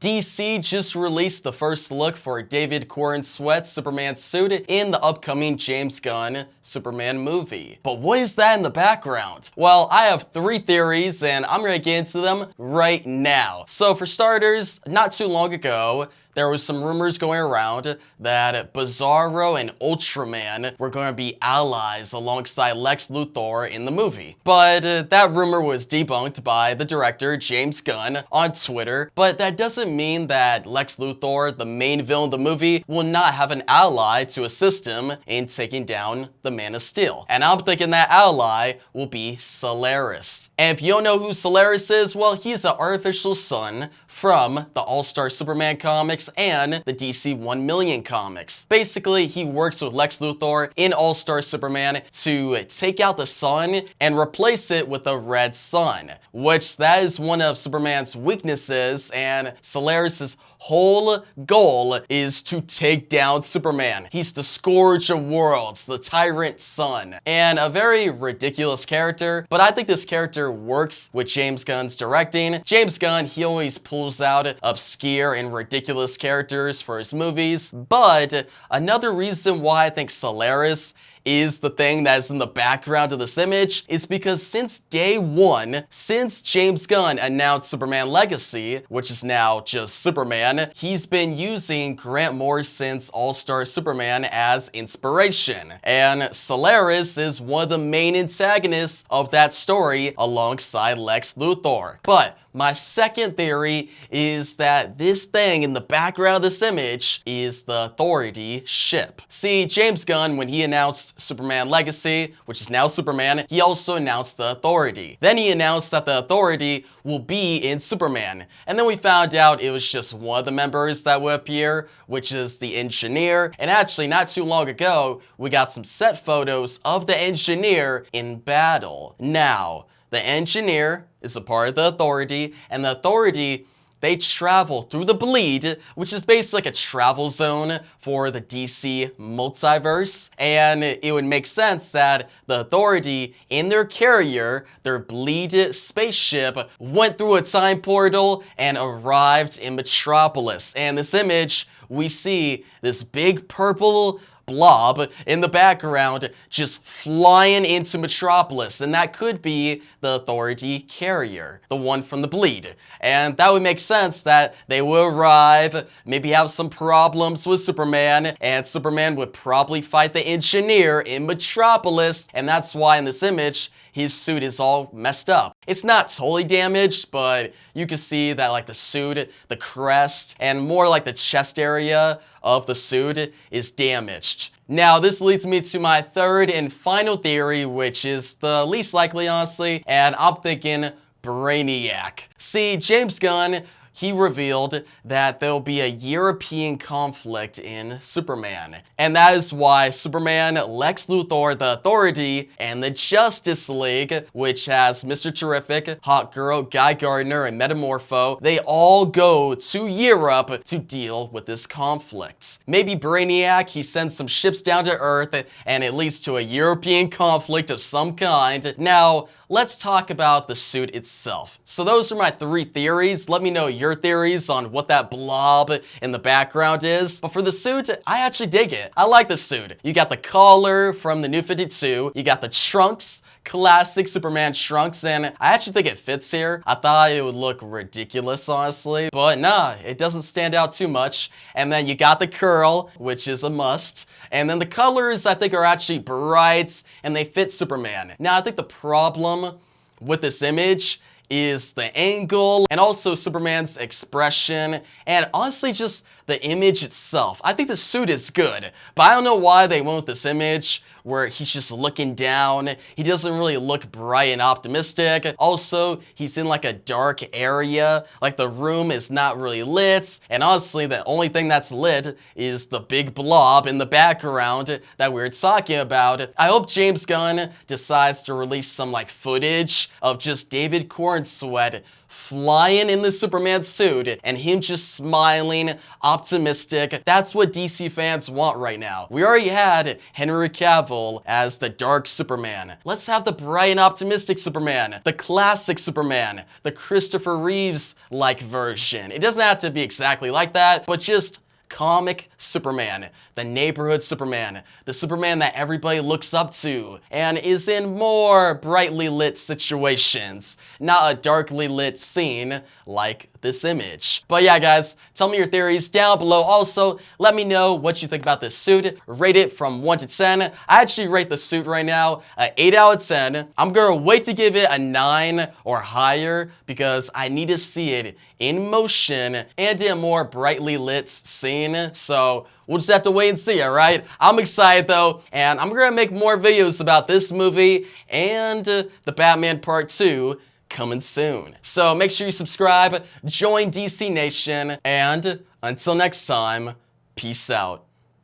DC just released the first look for David Corenswet's Superman suit in the upcoming James Gunn Superman movie. But what is that in the background? Well, I have 3 theories and I'm gonna get into them right now. So for starters, not too long ago, there was some rumors going around that Bizarro and Ultraman were going to be allies alongside Lex Luthor in the movie. But that rumor was debunked by the director James Gunn on Twitter. But that doesn't mean that Lex Luthor, the main villain of the movie, will not have an ally to assist him in taking down the Man of Steel. And I'm thinking that ally will be Solaris. And if you don't know who Solaris is, well, he's an artificial son from the All-Star Superman comics and the DC 1 Million comics. Basically, he works with Lex Luthor in All-Star Superman to take out the sun and replace it with a red sun, which that is one of Superman's weaknesses, and Solaris's whole goal is to take down Superman. He's the scourge of worlds, the tyrant sun, and a very ridiculous character, but I think this character works with James Gunn's directing. James Gunn, he always pulls out obscure and ridiculous characters for his movies, but another reason why I think Solaris is the thing that is in the background of this image is because since day one, since James Gunn announced Superman Legacy, which is now just Superman, he's been using Grant Morrison's All-Star Superman as inspiration. And Solaris is one of the main antagonists of that story alongside Lex Luthor. But my second theory is that this thing in the background of this image is the Authority ship. See, James Gunn, when he announced Superman Legacy, which is now Superman, he also announced the Authority. Then he announced that the Authority will be in Superman. And then we found out it was just one of the members that would appear, which is the Engineer. And actually, not too long ago, we got some set photos of the Engineer in battle. Now, the Engineer is a part of the Authority, and the Authority, they travel through the Bleed, which is basically like a travel zone for the DC multiverse, and it would make sense that the Authority, in their carrier, their Bleed spaceship, went through a time portal and arrived in Metropolis. And this image, we see this big purple blob in the background just flying into Metropolis, and that could be the Authority carrier, the one from the Bleed. And that would make sense that they will arrive, maybe have some problems with Superman, and Superman would probably fight the Engineer in Metropolis, and that's why in this image his suit is all messed up. It's not totally damaged, but you can see that like the suit, the crest, and more like the chest area of the suit is damaged. Now, this leads me to my third and final theory, which is the least likely, honestly, and I'm thinking Brainiac. See, James Gunn, he revealed that there'll be a European conflict in Superman. And that is why Superman, Lex Luthor, the Authority, and the Justice League, which has Mr. Terrific, Hawkgirl, Guy Gardner, and Metamorpho, they all go to Europe to deal with this conflict. Maybe Brainiac, he sends some ships down to Earth, and it leads to a European conflict of some kind. Now, let's talk about the suit itself. So those are my 3 theories. Let me know your theories on what that blob in the background is. But for the suit, I actually dig it. I like the suit. You got the collar from the New 52. You got the trunks, classic Superman trunks, and I actually think it fits here. I thought it would look ridiculous, honestly, but nah, it doesn't stand out too much. And then you got the curl, which is a must. And then the colors, I think, are actually bright, and they fit Superman. Now, I think the problem with this image is the angle and also Superman's expression and honestly just the image itself. I think the suit is good, but I don't know why they went with this image where he's just looking down. He doesn't really look bright and optimistic. Also, he's in like a dark area, like the room is not really lit, and honestly the only thing that's lit is the big blob in the background that we were talking about. I hope James Gunn decides to release some like footage of just David Corn Corn Sweat flying in the Superman suit and him just smiling, optimistic. That's what DC fans want right now. We already had Henry Cavill as the Dark Superman. Let's have the bright and optimistic Superman, the classic Superman, the Christopher Reeves-like version. It doesn't have to be exactly like that, but just comic Superman, the neighborhood Superman, the Superman that everybody looks up to and is in more brightly lit situations, not a darkly lit scene like this image. But yeah, guys, tell me your theories down below. Also, let me know what you think about this suit. Rate it from 1 to 10. I actually rate the suit right now an 8 out of 10. I'm gonna wait to give it a 9 or higher because I need to see it in motion and in a more brightly lit scene. So we'll just have to wait and see, alright? I'm excited though, and I'm gonna make more videos about this movie and the Batman Part 2 coming soon. So make sure you subscribe, join DC Nation, and until next time, peace out.